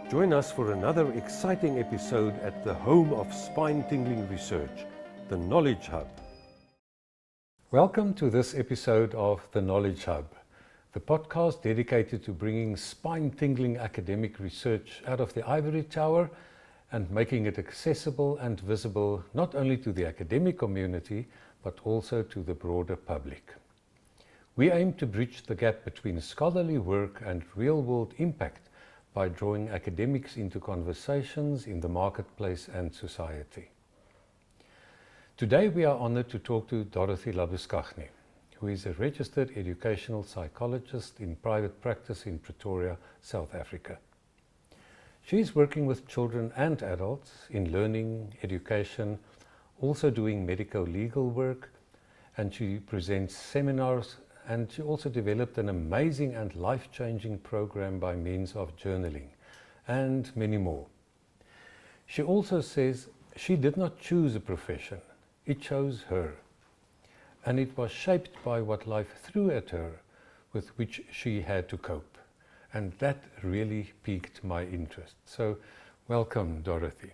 Join us for another exciting episode at the home of spine-tingling research, the Knowledge Hub. Welcome to this episode of the Knowledge Hub, the podcast dedicated to bringing spine-tingling academic research out of the ivory tower and making it accessible and visible not only to the academic community, but also to the broader public. We aim to bridge the gap between scholarly work and real-world impact by drawing academics into conversations in the marketplace and society. Today we are honored to talk to Dorrithe Labuschagne, who is a registered educational psychologist in private practice in Pretoria, South Africa. She is working with children and adults in learning, education, also doing medico-legal work, and she presents seminars, and she also developed an amazing and life-changing program by means of journaling, and many more. She also says she did not choose a profession, it chose her. And it was shaped by what life threw at her, with which she had to cope. And that really piqued my interest. So, welcome, Dorrithe.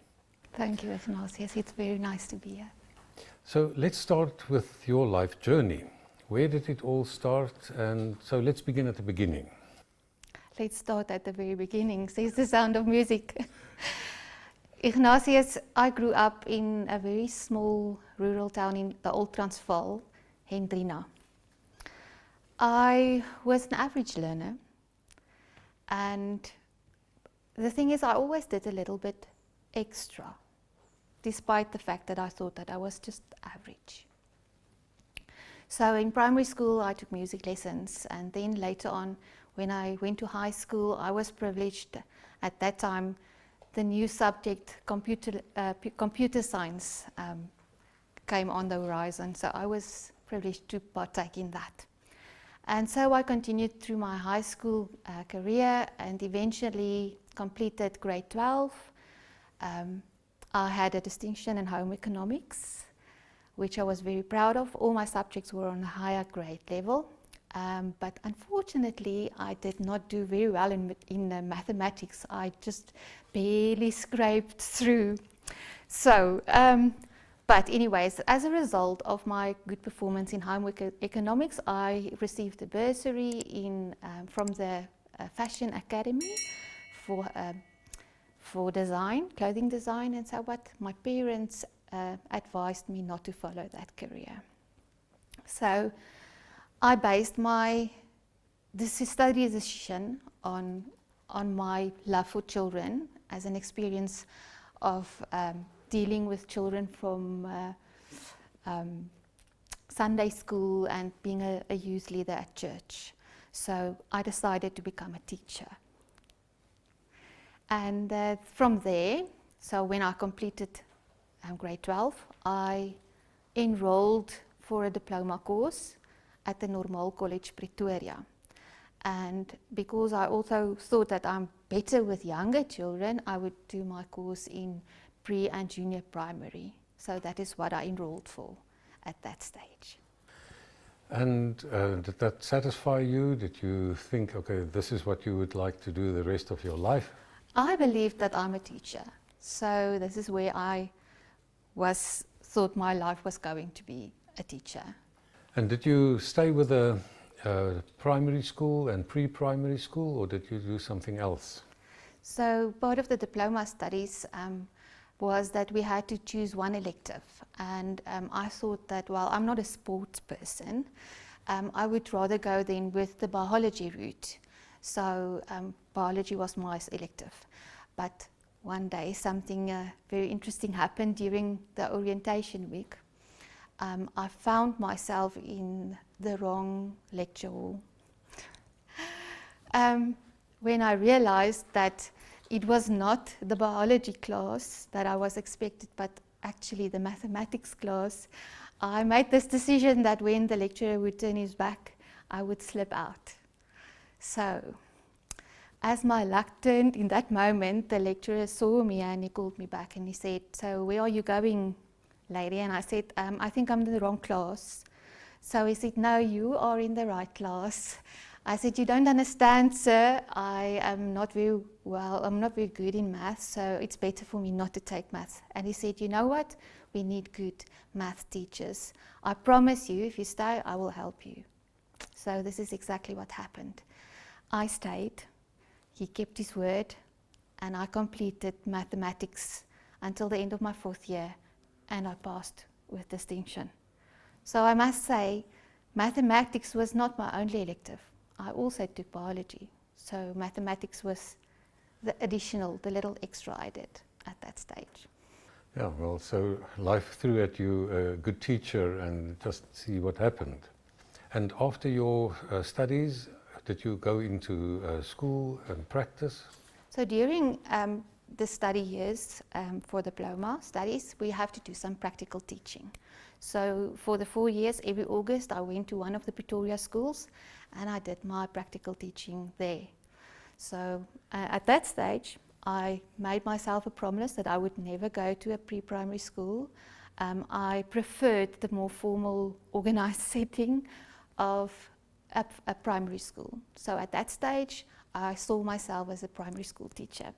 Thank you, Ignatius. It's very nice to be here. So, let's start with your life journey. Where did it all start? And so let's begin at the beginning. Let's start at the very beginning, says the sound of music. Ignatius, I grew up in a very small rural town in the Old Transvaal, Hendrina. I was an average learner, and the thing is I always did a little bit extra, despite the fact that I thought that I was just average. So in primary school, I took music lessons, and then later on, when I went to high school, I was privileged. At that time, the new subject, computer science, came on the horizon, so I was privileged to partake in that. And so I continued through my high school career and eventually completed grade 12. I had a distinction in home economics, which I was very proud of. All my subjects were on a higher grade level, but unfortunately I did not do very well in mathematics. I just barely scraped through. So, but anyways, as a result of my good performance in home economics, I received a bursary from the Fashion Academy for design, clothing design, and so what my parents advised me not to follow that career. So I based my study decision on my love for children as an experience of dealing with children from Sunday school and being a youth leader at church. So I decided to become a teacher. And from there, so when I completed grade 12, I enrolled for a diploma course at the Normaal College Pretoria. And because I also thought that I'm better with younger children, I would do my course in pre and junior primary. So that is what I enrolled for at that stage. And did that satisfy you? Did you think, okay, this is what you would like to do the rest of your life? I believed that I'm a teacher. So this is where I thought my life was going to be a teacher. And did you stay with a primary school and pre-primary school, or did you do something else? So part of the diploma studies was that we had to choose one elective, and I thought that, well, I'm not a sports person, I would rather go then with the biology route. So biology was my elective. But one day something very interesting happened during the orientation week. I found myself in the wrong lecture hall. When I realized that it was not the biology class that I was expected, but actually the mathematics class, I made this decision that when the lecturer would turn his back, I would slip out. So, as my luck turned in that moment, the lecturer saw me and he called me back and he said, "So where are you going, lady?" And I said, "I think I'm in the wrong class." So he said, "No, you are in the right class. I said, "You don't understand, sir. I am not very well, I'm not very good in maths, so it's better for me not to take maths." And he said, "You know what? We need good math teachers. I promise you, if you stay, I will help you." So this is exactly what happened. I stayed, he kept his word, and I completed mathematics until the end of my 4th year, and I passed with distinction. So I must say, mathematics was not my only elective. I also took biology, so mathematics was the additional, the little extra I did at that stage. Yeah, well, so life threw at you a good teacher and just see what happened. And after your studies, did you go into school and practice? So during the study years for diploma studies, we have to do some practical teaching. So for the 4 years, every August, I went to one of the Pretoria schools and I did my practical teaching there. So at that stage, I made myself a promise that I would never go to a pre-primary school. I preferred the more formal, organized setting of a primary school. So at that stage, I saw myself as a primary school teacher.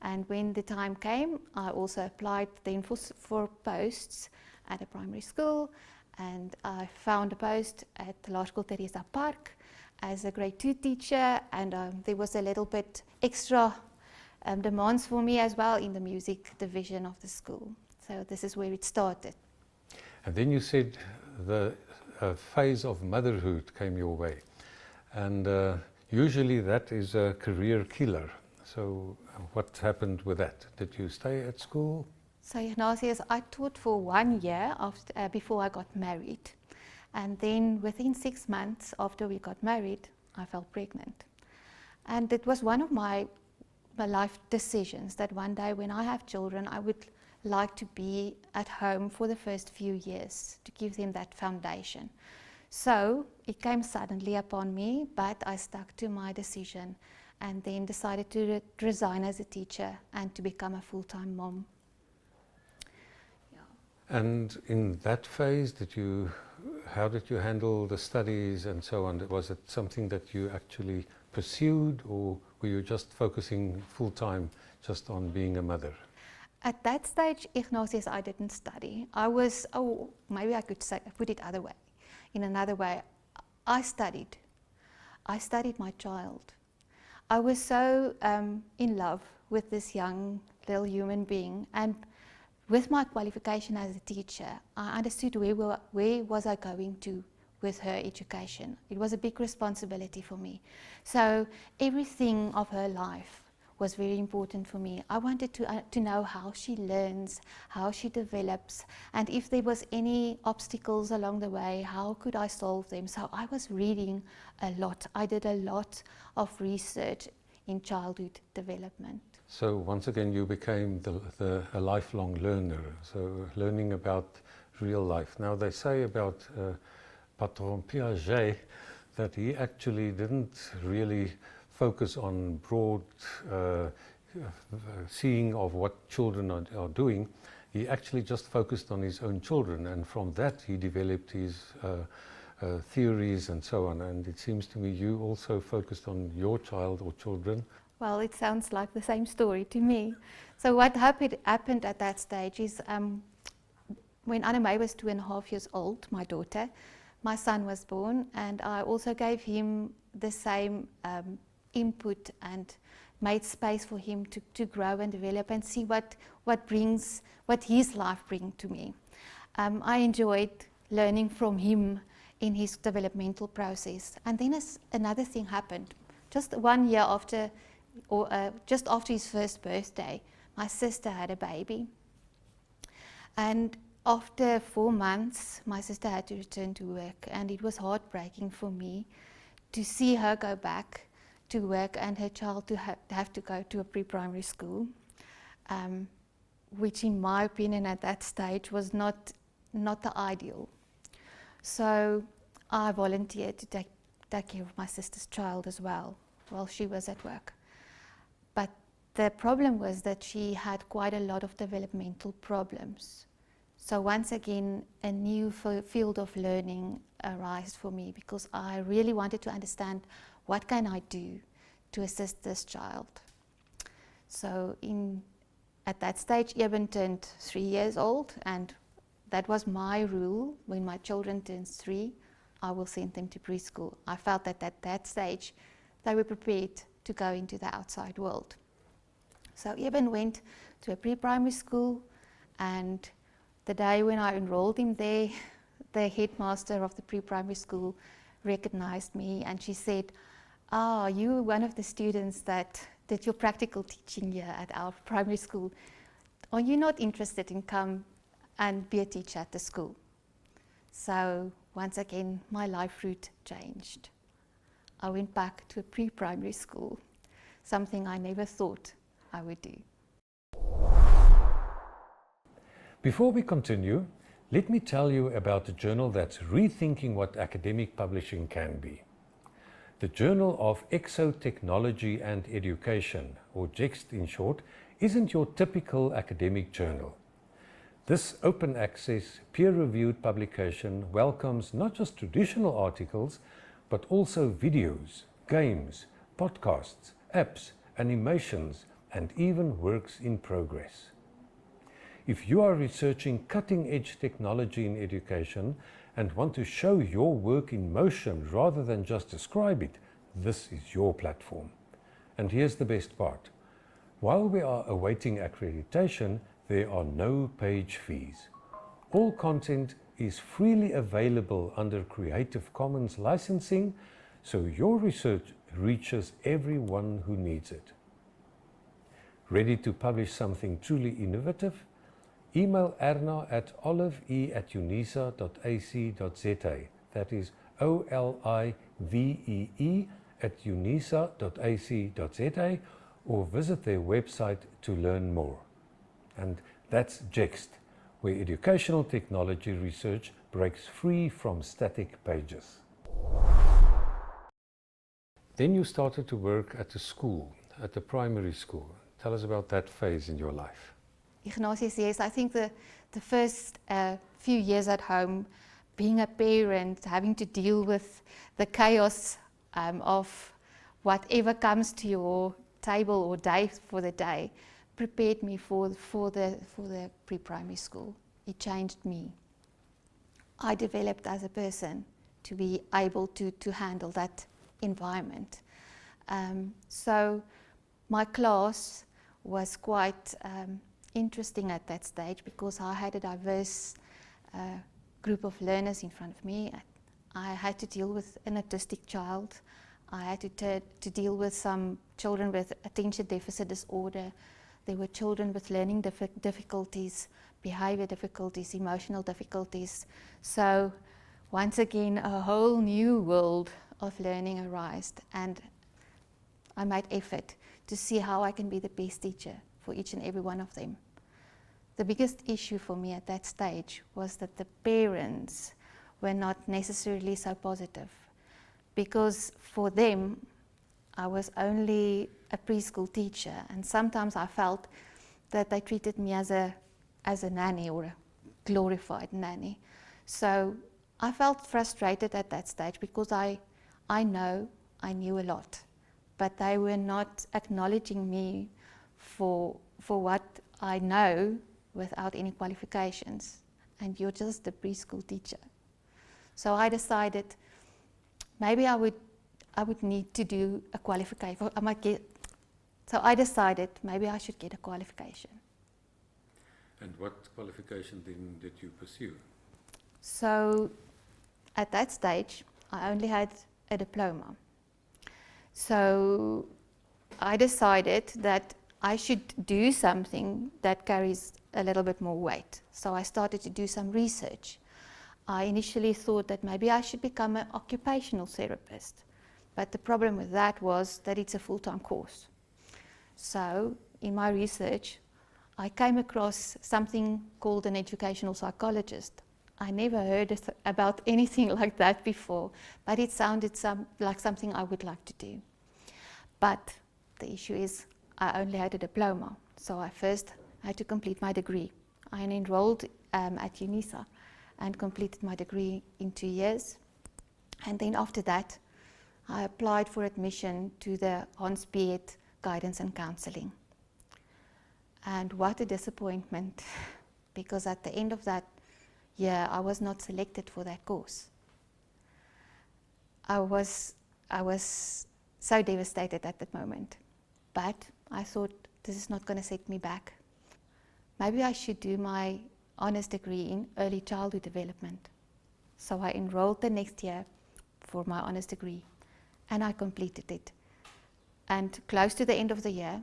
And when the time came, I also applied then for posts at a primary school, and I found a post at the Law School Teresa Park as a grade 2 teacher, and there was a little bit extra demands for me as well in the music division of the school. So this is where it started. And then you said the phase of motherhood came your way, and usually that is a career killer. So what happened with that? Did you stay at school? So Ignatius, I taught for 1 year after, before I got married, and then within 6 months after we got married, I fell pregnant. And it was one of my life decisions that one day when I have children, I would like to be at home for the first few years to give them that foundation. So it came suddenly upon me, but I stuck to my decision and then decided to resign as a teacher and to become a full-time mom. Yeah. And in that phase, how did you handle the studies and so on? Was it something that you actually pursued, or were you just focusing full-time just on being a mother? At that stage, Ignatius, I didn't study. Maybe I could put it in another way. I studied. I studied my child. I was so in love with this young little human being, and with my qualification as a teacher, I understood where was I going to with her education. It was a big responsibility for me. So everything of her life was very important for me. I wanted to know how she learns, how she develops, and if there was any obstacles along the way, how could I solve them? So I was reading a lot. I did a lot of research in childhood development. So once again, you became a lifelong learner, so learning about real life. Now they say about Patron Piaget that he actually didn't really focus on broad seeing of what children are doing. He actually just focused on his own children, and from that he developed his theories and so on. And it seems to me you also focused on your child or children. Well, it sounds like the same story to me. So what happened at that stage is when Annemay was 2.5 years old, my daughter, my son was born, and I also gave him the same input and made space for him to grow and develop and see what his life brings to me. I enjoyed learning from him in his developmental process. And then another thing happened. Just 1 year after, just after his first birthday, my sister had a baby. And after 4 months, my sister had to return to work, and it was heartbreaking for me to see her go back to work and her child to have to go to a pre-primary school, which in my opinion at that stage was not the ideal. So I volunteered to take care of my sister's child as well while she was at work. But the problem was that she had quite a lot of developmental problems. So once again, a new field of learning arose for me, because I really wanted to understand what can I do to assist this child? So at that stage, Eben turned 3 years old, and that was my rule. When my children turn 3, I will send them to preschool. I felt that at that stage, they were prepared to go into the outside world. So Eben went to a pre-primary school, and the day when I enrolled him there, the headmaster of the pre-primary school recognized me, and she said, you were one of the students that did your practical teaching here at our primary school. Are you not interested in come and be a teacher at the school? So once again, my life route changed. I went back to a pre-primary school, something I never thought I would do. Before we continue, let me tell you about a journal that's rethinking what academic publishing can be. The Journal of Exotechnology and Education, or JEXT in short, isn't your typical academic journal. This open access, peer-reviewed publication welcomes not just traditional articles, but also videos, games, podcasts, apps, animations, and even works in progress. If you are researching cutting-edge technology in education and want to show your work in motion rather than just describe it, this is your platform. And here's the best part. While we are awaiting accreditation, there are no page fees. All content is freely available under Creative Commons licensing, so your research reaches everyone who needs it. Ready to publish something truly innovative? Email Erna at olive@unisa.ac.za. That is olivee@unisa.ac.za, or visit their website to learn more. And that's JEXT, where educational technology research breaks free from static pages. Then you started to work at the school, at the primary school. Tell us about that phase in your life. Ignatius, yes, I think the first few years at home, being a parent, having to deal with the chaos of whatever comes to your table or day for the day, prepared me for the pre-primary school. It changed me. I developed as a person to be able to handle that environment. So my class was quite interesting at that stage because I had a diverse group of learners in front of me. I had to deal with an autistic child. I had to deal with some children with attention deficit disorder. There were children with learning difficulties, behavior difficulties, emotional difficulties. So once again, a whole new world of learning arose, and I made effort to see how I can be the best teacher for each and every one of them. The biggest issue for me at that stage was that the parents were not necessarily so positive, because for them I was only a preschool teacher, and sometimes I felt that they treated me as a nanny or a glorified nanny. So I felt frustrated at that stage because I knew a lot, but they were not acknowledging me for what I know without any qualifications, and you're just a preschool teacher. So I decided maybe I would need to do a qualification. So I decided maybe I should get a qualification. And what qualification then did you pursue? So at that stage, I only had a diploma. So I decided that I should do something that carries a little bit more weight. So I started to do some research. I initially thought that maybe I should become an occupational therapist, but the problem with that was that it's a full-time course. So in my research, I came across something called an educational psychologist. I never heard about anything like that before, but it sounded like something I would like to do. But the issue is I only had a diploma, so I first had to complete my degree. I enrolled at UNISA and completed my degree in 2 years. And then after that, I applied for admission to the Hans B.Ed Guidance and Counselling. And what a disappointment, because at the end of that year I was not selected for that course. I was so devastated at that moment, but I thought, this is not going to set me back. Maybe I should do my honours degree in early childhood development. So I enrolled the next year for my honours degree, and I completed it. And close to the end of the year,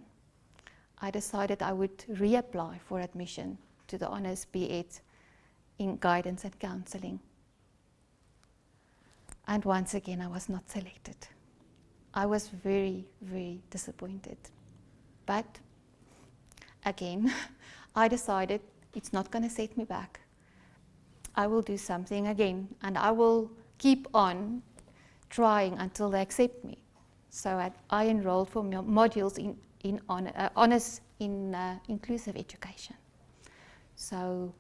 I decided I would reapply for admission to the honours B.Ed in guidance and counselling. And once again, I was not selected. I was very, very disappointed. But again, I decided it's not going to set me back. I will do something again, and I will keep on trying until they accept me. So I enrolled for modules in honours in inclusive education. So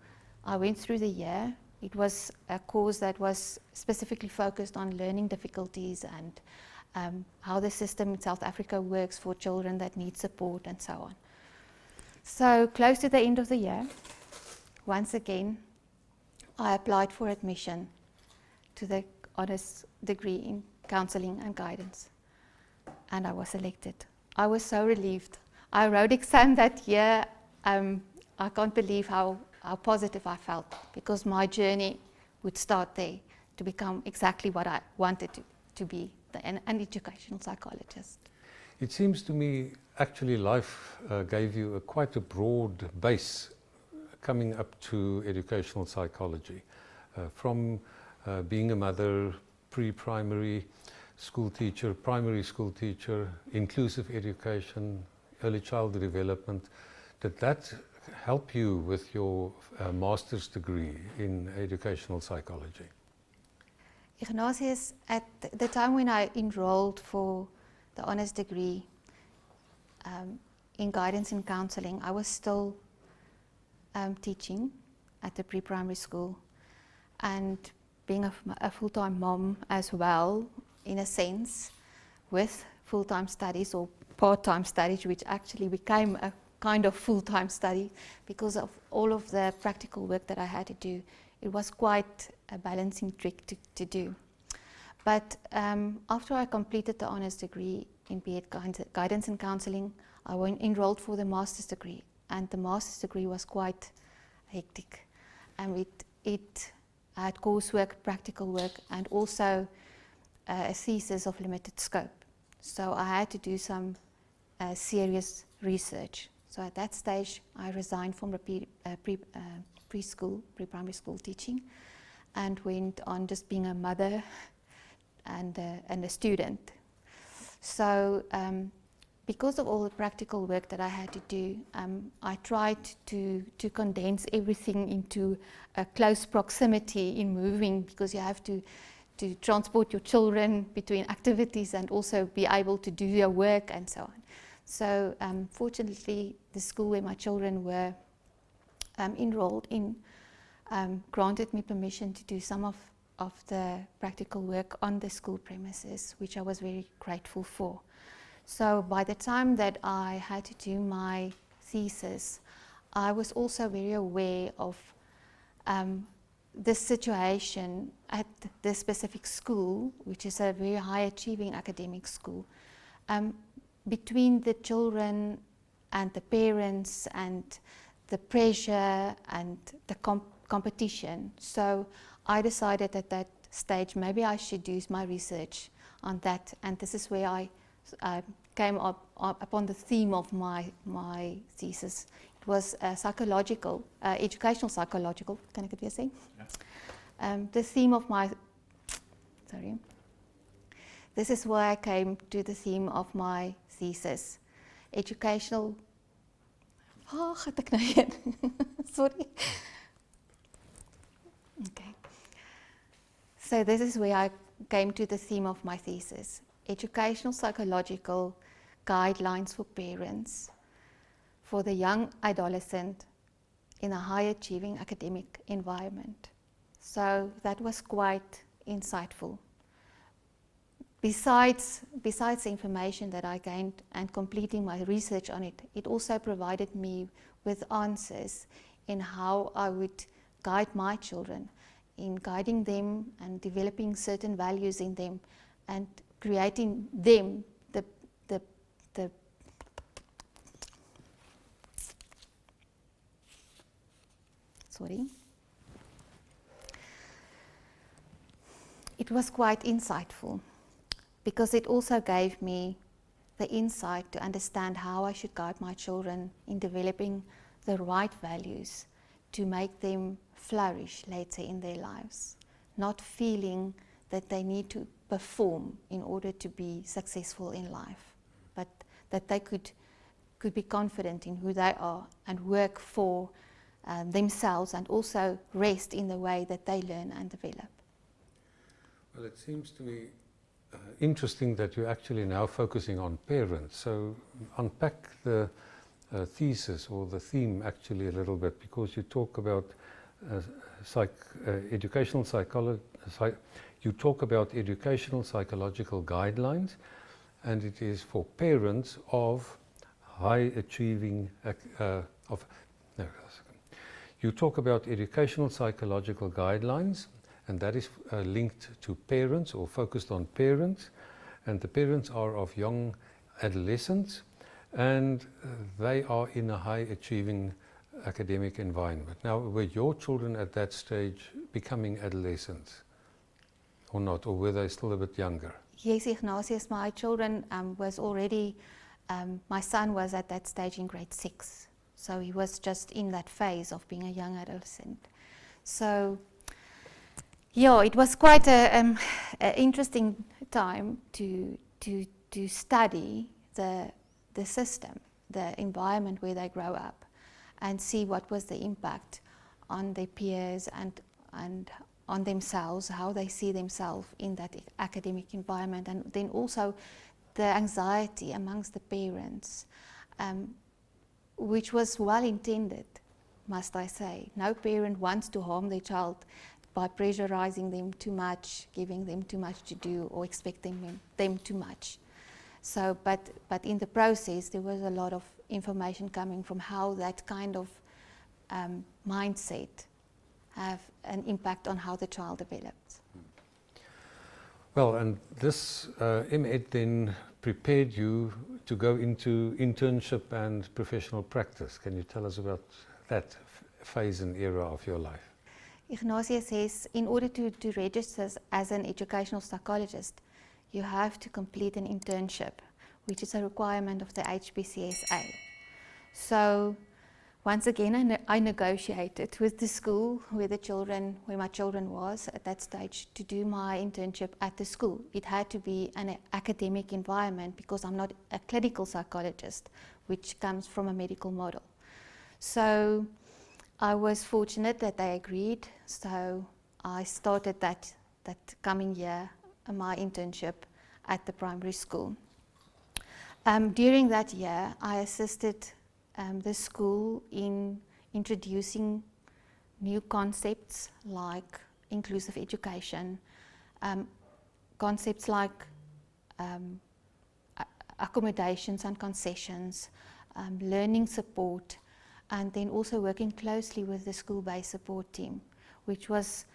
I went through the year. It was a course that was specifically focused on learning difficulties and how the system in South Africa works for children that need support and so on. So close to the end of the year, once again, I applied for admission to the honours degree in counselling and guidance, and I was selected. I was so relieved. I wrote exam that year. I can't believe how positive I felt, because my journey would start there to become exactly what I wanted to be, an educational psychologist. It seems to me actually life gave you quite a broad base coming up to educational psychology, from being a mother, pre-primary school teacher, primary school teacher, inclusive education, early childhood development. Did that help you with your master's degree in educational psychology? Ignatius, at the time when I enrolled for the honours degree in guidance and counselling, I was still teaching at the pre-primary school and being a full-time mom as well, in a sense, with full-time studies or part-time studies, which actually became a kind of full-time study because of all of the practical work that I had to do. It was quite a balancing trick to do. But after I completed the honours degree in B.Ed Guidance and Counselling, I enrolled for the master's degree, and the master's degree was quite hectic. And it had coursework, practical work, and also a thesis of limited scope. So I had to do some serious research. So at that stage, I resigned from the preschool, pre-primary school teaching, and went on just being a mother and a student. So because of all the practical work that I had to do, I tried to condense everything into a close proximity in moving, because you have to transport your children between activities and also be able to do your work and so on. So fortunately, the school where my children were enrolled in granted me permission to do some of the practical work on the school premises, which I was very grateful for. So by the time that I had to do my thesis, I was also very aware of this situation at this specific school, which is a very high achieving academic school, between the children and the parents and the pressure and the competition. So I decided at that stage maybe I should do my research on that, and this is where I came upon the theme of my thesis. It was psychological, educational psychological. Kan ek dit weer sê? Yeah. The theme of my, sorry. This is where I came to the theme of my thesis, educational. Oh, gaat ek nou heen? Sorry. Okay. So this is where I came to the theme of my thesis, educational psychological guidelines for parents for the young adolescent in a high achieving academic environment. So that was quite insightful, besides the information that I gained and completing my research on it, it also provided me with answers in how I would guide my children, in guiding them and developing certain values in them and creating them the sorry. It was quite insightful because it also gave me the insight to understand how I should guide my children in developing the right values to make them flourish later in their lives, not feeling that they need to perform in order to be successful in life, but that they could be confident in who they are and work for themselves and also rest in the way that they learn and develop. Well, it seems to me interesting that you're actually now focusing on parents. So unpack the thesis or the theme actually a little bit, because you talk about educational psychology. You talk about educational psychological guidelines, and it is for parents of high achieving. You talk about educational psychological guidelines, and that is linked to parents or focused on parents, and the parents are of young adolescents, and they are in a high achieving academic environment. Now, were your children at that stage becoming adolescents or not, or were they still a bit younger? Yes, Ignatius, my children was already, my son was at that stage in grade 6, so he was just in that phase of being a young adolescent. So yeah, it was quite a interesting time to study the system, the environment where they grow up, and see what was the impact on their peers and on themselves, how they see themselves in that academic environment, and then also the anxiety amongst the parents, which was well intended, must I say. No parent wants to harm their child by pressurizing them too much, giving them too much to do, or expecting them too much. So, but in the process, there was a lot of information coming from how that kind of mindset have an impact on how the child develops. Well, and this MEd then prepared you to go into internship and professional practice. Can you tell us about that phase and era of your life? Ignatius says, in order to register as an educational psychologist, you have to complete an internship, which is a requirement of the HPCSA. So once again, I negotiated with the school where my children was at that stage to do my internship at the school. It had to be an academic environment because I'm not a clinical psychologist, which comes from a medical model. So I was fortunate that they agreed. So I started that coming year, my internship at the primary school. During that year, I assisted the school in introducing new concepts like inclusive education, concepts like accommodations and concessions, learning support, and then also working closely with the school-based support team, which was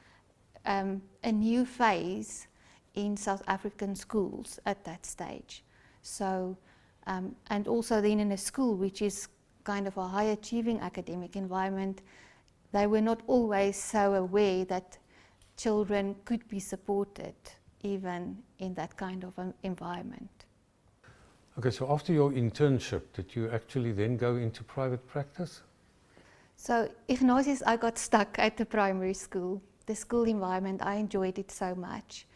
a new phase in South African schools at that stage. So, and also then in a school which is kind of a high achieving academic environment, they were not always so aware that children could be supported even in that kind of an environment. Okay, so after your internship, did you actually then go into private practice? So Ignatius, I got stuck at the primary school. The school environment, I enjoyed it so much.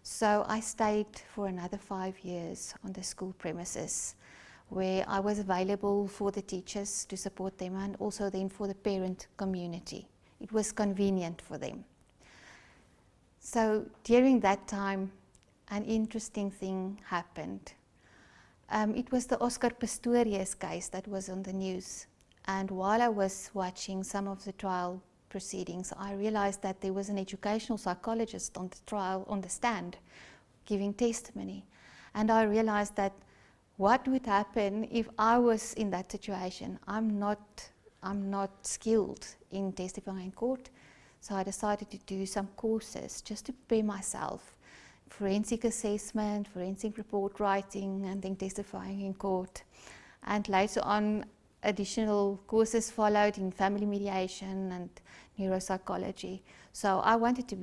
So I stayed for another 5 years on the school premises, where I was available for the teachers to support them and also then for the parent community. It was convenient for them. So during that time, an interesting thing happened. It was the Oscar Pistorius case that was on the news. And while I was watching some of the trial proceedings, I realized that there was an educational psychologist on the trial, on the stand, giving testimony. And I realized that what would happen if I was in that situation? I'm not skilled in testifying in court, so I decided to do some courses just to prepare myself. Forensic assessment, forensic report writing, and then testifying in court. And later on, additional courses followed in family mediation and neuropsychology. So I wanted to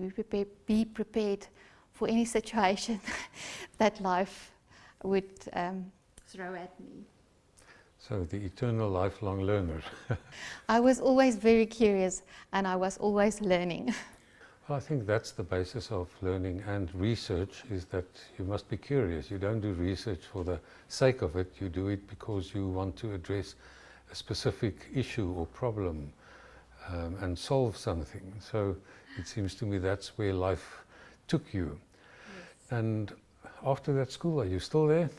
be prepared for any situation that life would throw at me. So the eternal lifelong learner. I was always very curious and I was always learning. Well, I think that's the basis of learning and research, is that you must be curious. You don't do research for the sake of it, you do it because you want to address a specific issue or problem and solve something. So it seems to me that's where life took you. Yes. And after that school, are you still there?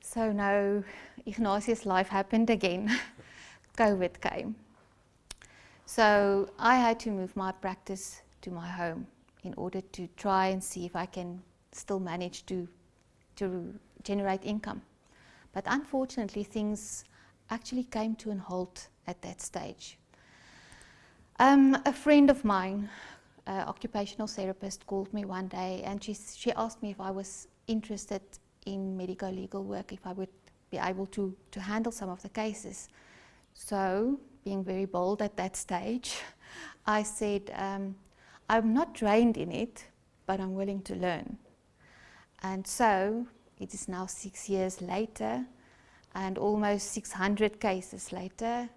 So no, Ignatius' life happened again. COVID came. So I had to move my practice to my home in order to try and see if I can still manage to generate income. But unfortunately, things actually came to a halt at that stage. A friend of mine, an occupational therapist, called me one day and she asked me if I was interested in medico-legal work, if I would be able to handle some of the cases. So, being very bold at that stage, I said, I'm not trained in it, but I'm willing to learn. And so, it is now 6 years later, and almost 600 cases later,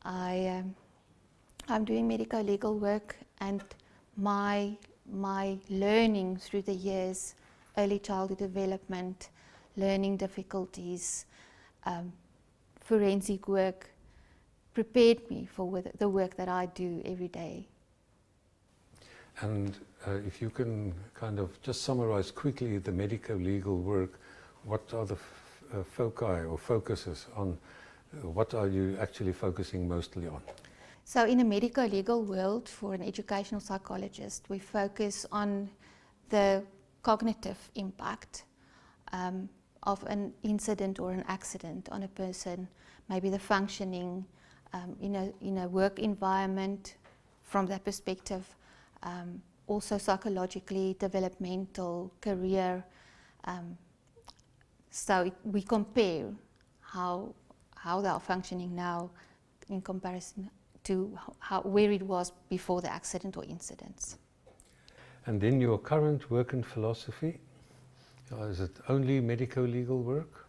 I'm doing medico-legal work, and my learning through the years, early childhood development, learning difficulties, forensic work, prepared me for the work that I do every day. And if you can kind of just summarize quickly the medico-legal work, what are the foci or focuses on, what are you actually focusing mostly on? So in a medico-legal world, for an educational psychologist, we focus on the cognitive impact of an incident or an accident on a person, maybe the functioning in a work environment from that perspective, also psychologically, developmental, career. So we compare how they are functioning now in comparison to where it was before the accident or incidents. And then your current work and philosophy, is it only medico-legal work?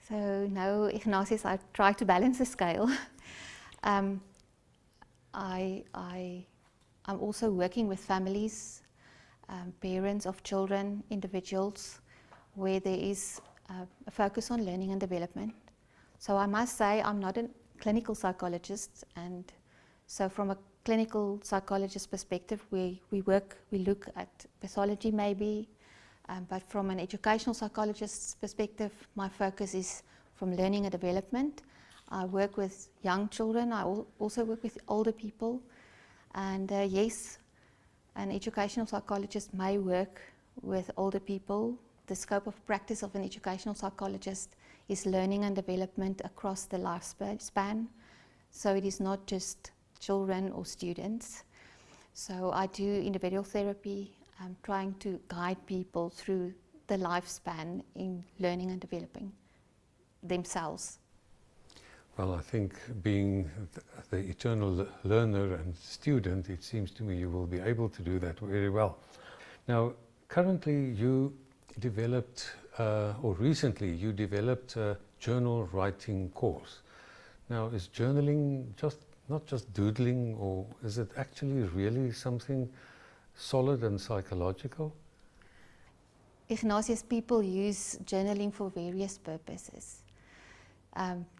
So no, Ignatius, I try to balance the scale. I'm also working with families, parents of children, individuals, where there is a focus on learning and development. So I must say I'm not a clinical psychologist, and so from a clinical psychologist perspective, we look at pathology maybe, but from an educational psychologist's perspective, my focus is from learning and development. I work with young children, I also work with older people, and yes, an educational psychologist may work with older people. The scope of practice of an educational psychologist is learning and development across the lifespan, so it is not just children or students. So I do individual therapy, trying to guide people through the lifespan in learning and developing themselves. Well, I think being the eternal learner and student, it seems to me you will be able to do that very well. Now, currently you developed, or recently you developed a journal writing course. Now, is journaling not just doodling, or is it actually really something solid and psychological? Ignatius, people use journaling for various purposes.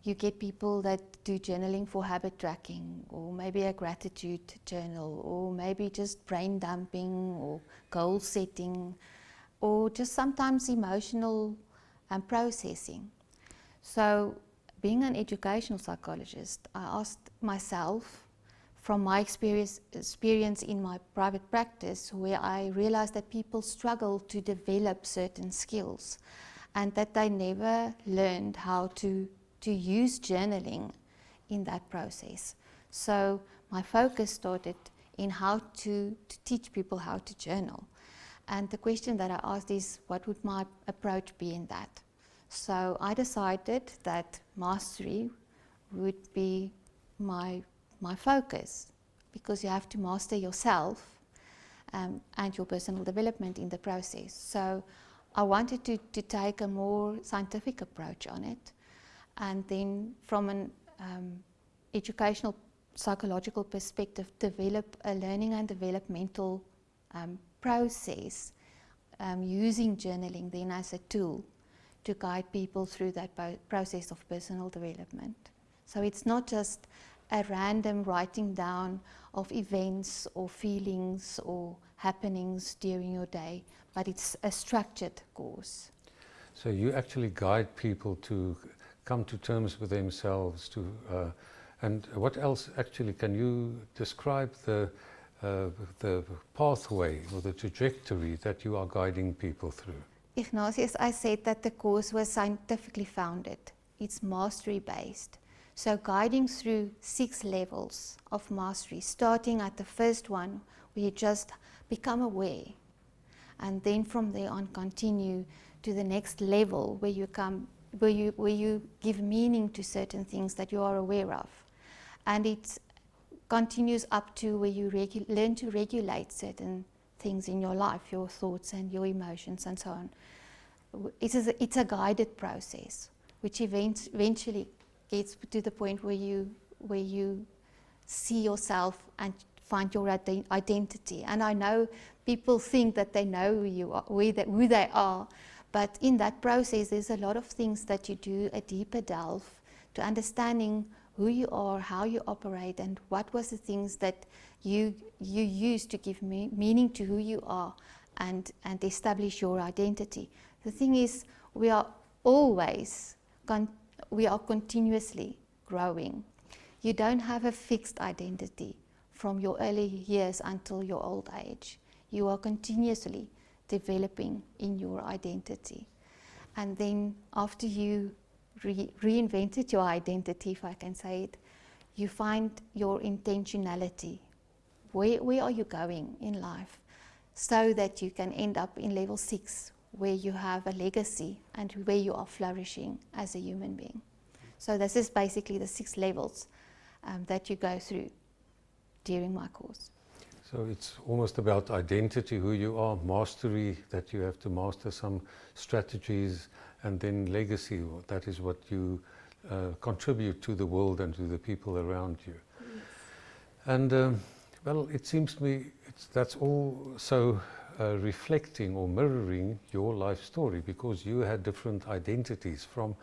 You get people that do journaling for habit tracking, or maybe a gratitude journal, or maybe just brain dumping, or goal setting, or just sometimes emotional processing. So, being an educational psychologist, I asked myself from my experience in my private practice, where I realized that people struggle to develop certain skills and that they never learned how to use journaling in that process. So my focus started in how to teach people how to journal. And the question that I asked is, what would my approach be in that? So I decided that mastery would be my focus, because you have to master yourself and your personal development in the process. So I wanted to take a more scientific approach on it, and then from an educational psychological perspective, develop a learning and developmental process using journaling then as a tool to guide people through that process of personal development. So it's not just a random writing down of events or feelings or happenings during your day, but it's a structured course. So you actually guide people to come to terms with themselves, and what else actually, can you describe the pathway or the trajectory that you are guiding people through? Ignatius, I said that the course was scientifically founded. It's mastery based. So guiding through 6 levels of mastery, starting at the first one where you just become aware, and then from there on continue to the next level where you give meaning to certain things that you are aware of. And it continues up to where you learn to regulate certain things in your life, your thoughts and your emotions and so on. It's a guided process, which eventually gets to the point where you see yourself and find your identity. And I know people think that they know who you are, who they are, but in that process there's a lot of things that you do, a deeper delve to understanding who you are, how you operate, and what was the things that you use to give meaning to who you are and establish your identity. The thing is, we are continuously growing. You don't have a fixed identity from your early years until your old age. You are continuously developing in your identity. And then after you reinvented your identity, if I can say it, you find your intentionality. Where are you going in life, so that you can end up in level 6, where you have a legacy and where you are flourishing as a human being. So this is basically the 6 levels that you go through during my course. So it's almost about identity, who you are, mastery, that you have to master some strategies, and then legacy, that is what you contribute to the world and to the people around you. Yes. And well, it seems to me that's also reflecting or mirroring your life story, because you had different identities, from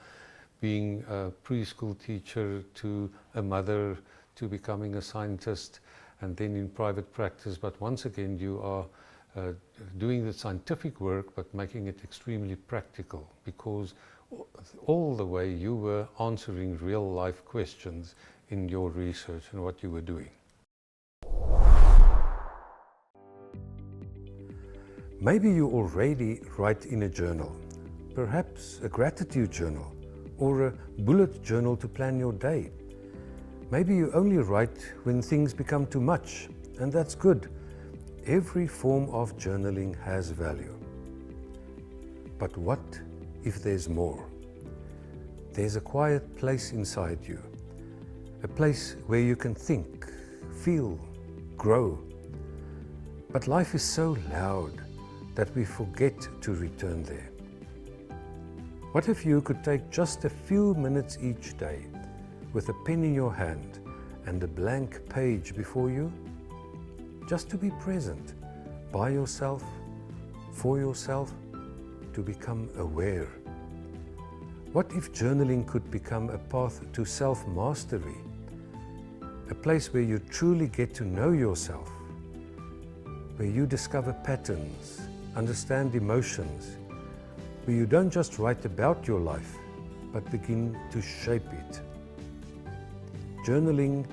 being a preschool teacher to a mother to becoming a scientist, and then in private practice. But once again, you are doing the scientific work but making it extremely practical, because all the way you were answering real life questions in your research and what you were doing. Maybe you already write in a journal, perhaps a gratitude journal or a bullet journal to plan your day. Maybe you only write when things become too much, and that's good. Every form of journaling has value. But what if there's more? There's a quiet place inside you, a place where you can think, feel, grow. But life is so loud that we forget to return there. What if you could take just a few minutes each day, with a pen in your hand and a blank page before you, just to be present, by yourself, for yourself, to become aware? What if journaling could become a path to self-mastery, a place where you truly get to know yourself, where you discover patterns, understand emotions, where you don't just write about your life, but begin to shape it? Journaling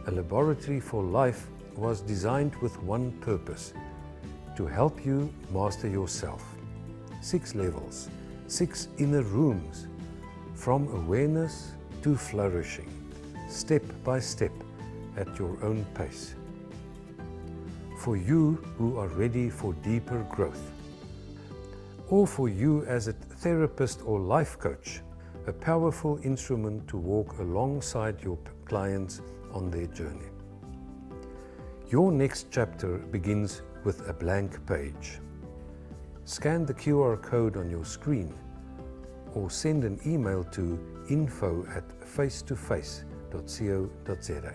a laboratory for life, was designed with one purpose: to help you master yourself. 6 levels, 6 inner rooms, from awareness to flourishing, step by step, at your own pace. For you who are ready for deeper growth, or for you as a therapist or life coach, a powerful instrument to walk alongside your clients on their journey. Your next chapter begins with a blank page. Scan the QR code on your screen or send an email to info@facetoface.co.za.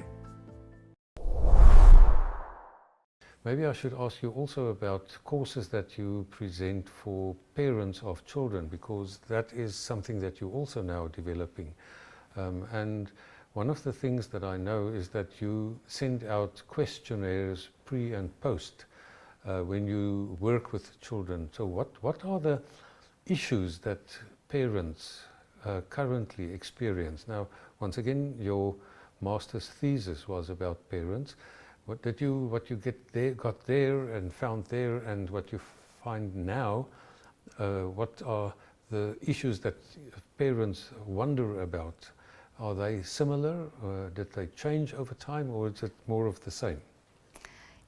Maybe I should ask you also about courses that you present for parents of children, because that is something that you're also now developing. And one of the things that I know is that you send out questionnaires pre and post when you work with children. So what are the issues that parents currently experience? Now, once again, your master's thesis was about parents. What you got there and found there, and what you find now, what are the issues that parents wonder about? Are they similar? Did they change over time, or is it more of the same?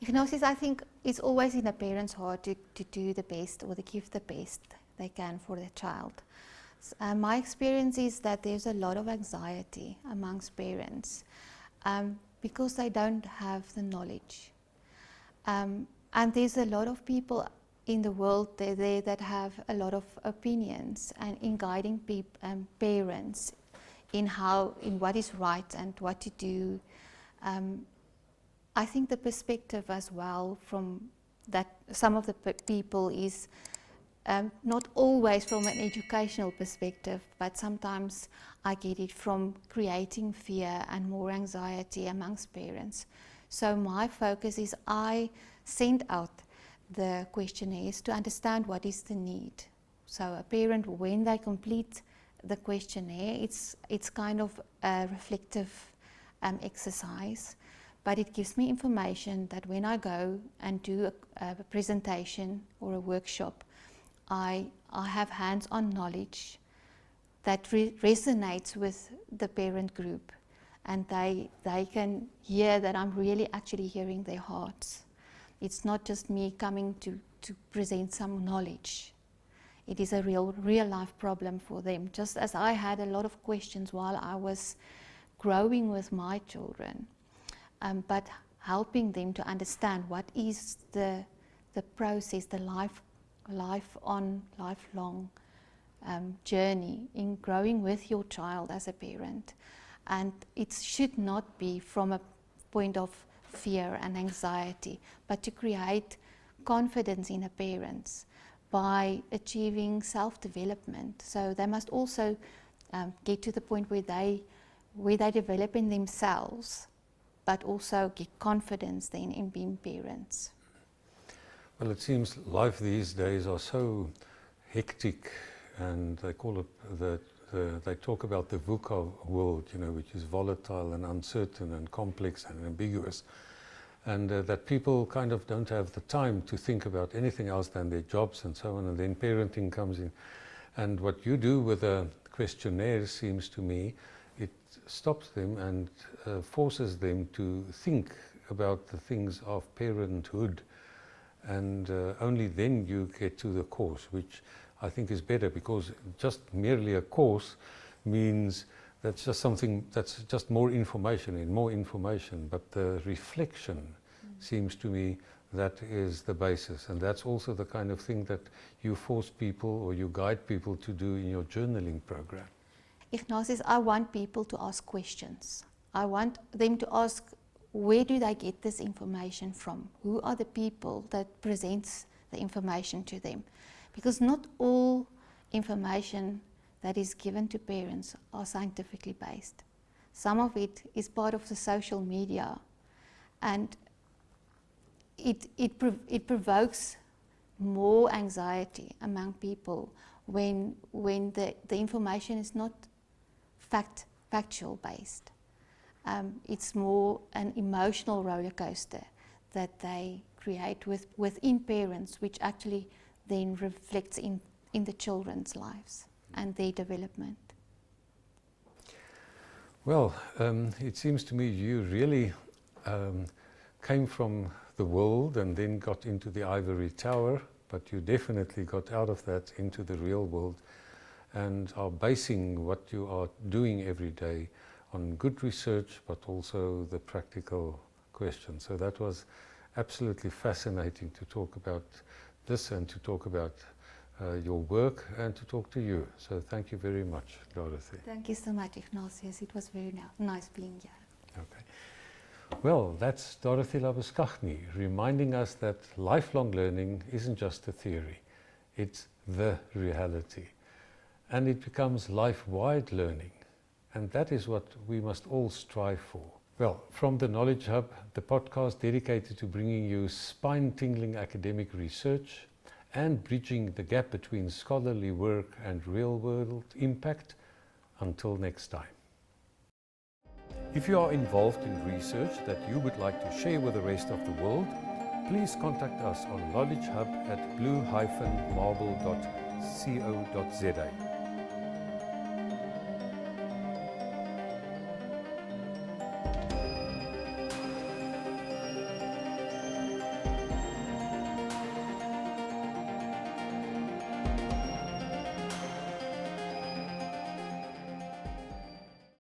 Ignatius, I think it's always in a parent's heart to do the best or to give the best they can for their child. My experience is that there's a lot of anxiety amongst parents because they don't have the knowledge. And there's a lot of people in the world there that have a lot of opinions and in guiding parents in what is right and what to do. I think the perspective as well from that some of the people is not always from an educational perspective, but sometimes I get it from creating fear and more anxiety amongst parents. So my focus is I send out the questionnaires to understand what is the need. So a parent, when they complete the questionnaire, it's kind of a reflective exercise, but it gives me information that when I go and do a presentation or a workshop, I have hands-on knowledge that resonates with the parent group, and they can hear that I'm really actually hearing their hearts. It's not just me coming to present some knowledge. It is a real life problem for them, just as I had a lot of questions while I was growing with my children, but helping them to understand what is the process, the lifelong journey in growing with your child as a parent. And it should not be from a point of fear and anxiety, but to create confidence in the parents by achieving self-development. So they must also get to the point where they develop in themselves, but also get confidence then in being parents. Well, it seems life these days are so hectic, and they call it they talk about the VUCA world, which is volatile and uncertain and complex and ambiguous, and that people kind of don't have the time to think about anything else than their jobs and so on, and then parenting comes in. And what you do with a questionnaire seems to me, it stops them and forces them to think about the things of parenthood, and only then you get to the course, which I think is better, because just merely a course means that's just something that's just more information, but the reflection seems to me that is the basis, and that's also the kind of thing that you force people or you guide people to do in your journaling program. Ignatius, I want people to ask questions. I want them to ask, where do they get this information from? Who are the people that presents the information to them? Because not all information that is given to parents are scientifically based. Some of it is part of the social media, and it provokes more anxiety among people when the information is not factual based. It's more an emotional roller coaster that they create within parents, which actually then reflects in the children's lives and their development. Well, it seems to me you really came from the world and then got into the ivory tower, but you definitely got out of that into the real world and are basing what you are doing every day on good research, but also the practical questions. So that was absolutely fascinating to talk about this and to talk about your work and to talk to you. So thank you very much, Dorrithe. Thank you so much, Ignatius. It was very nice being here. Okay. Well, that's Dorrithe Labuschagne reminding us that lifelong learning isn't just a theory, it's the reality. And it becomes life-wide learning. And that is what we must all strive for. Well, from the Knowledge Hub, the podcast dedicated to bringing you spine-tingling academic research and bridging the gap between scholarly work and real-world impact. Until next time. If you are involved in research that you would like to share with the rest of the world, please contact us on knowledgehub@blue-marble.co.za.